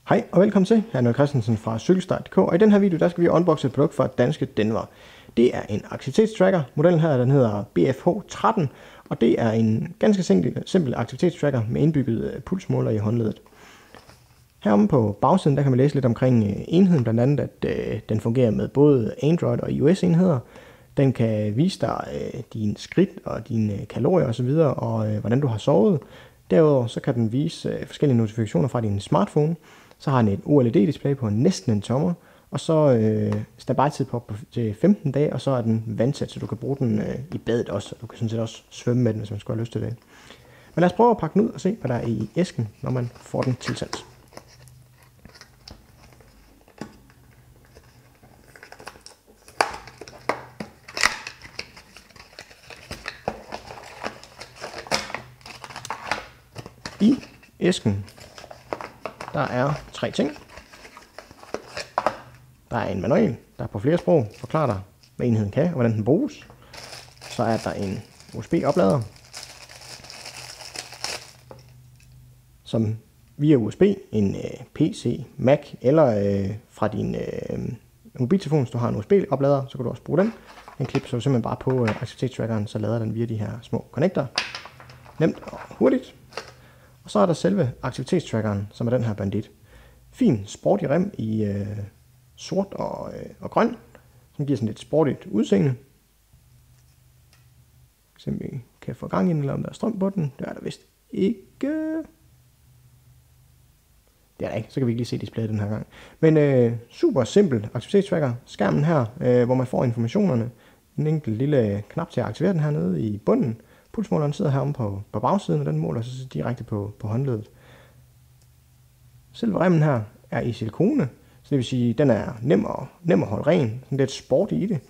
Hej og velkommen til, her er Niels Christensen fra Cykelstart.dk, og i den her video der skal vi unboxe et produkt fra danske Denver. Det er en aktivitetstracker. Modellen her den hedder BFH13, og det er en ganske simpel aktivitetstracker med indbygget pulsmåler i håndleddet. Heromme på bagsiden der kan man læse lidt omkring enheden, blandt andet at den fungerer med både Android og iOS enheder. Den kan vise dig dine skridt og dine kalorier osv. og hvordan du har sovet. Derudover så kan den vise forskellige notifikationer fra din smartphone. Så har den et OLED-display på næsten en tommer, og så standby-tid på til 15 dage, og så er den vandtæt, så du kan bruge den i badet også, og du kan sådan set også svømme med den, hvis man skulle have lyst til det. Men lad os prøve at pakke den ud og se, hvad der er i æsken, når man får den tilsendt. I æsken der er 3 ting. Der er en manual, der på flere sprog forklarer dig, hvad enheden kan og hvordan den bruges. Så er der en USB-oplader, som via USB, en PC, Mac eller fra din mobiltelefon, hvis du har en USB-oplader, så kan du også bruge den. Den klipper så simpelthen bare på aktivitetstrackeren, så lader den via de her små connector. Nemt og hurtigt. Og så er der selve aktivitetstrackeren, som er den her bandit. Fin sporty rem i sort og grøn, som giver sådan lidt sportigt udseende. Så vi kan få gang i den, eller om der er strøm på den. Det er der vist ikke. Det er der ikke, så kan vi ikke lige se displayet den her gang. Men super simpel aktivitetstracker. Skærmen her, hvor man får informationerne. En enkelt lille knap til at aktivere den her nede i bunden. Pulsmåleren sidder heromme på bagsiden, og den måler så direkte på håndleddet. Selve remmen her er i silikone, så det vil sige, at den er nem at holde ren. Sådan lidt sporty i det.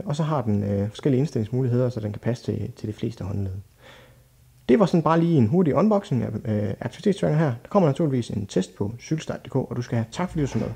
Og så har den forskellige indstillingsmuligheder, så den kan passe til de fleste håndled. Det var sådan bare lige en hurtig unboxing af aktivitetstracker her. Der kommer naturligvis en test på Cykelstart.dk, og du skal have tak fordi du så med.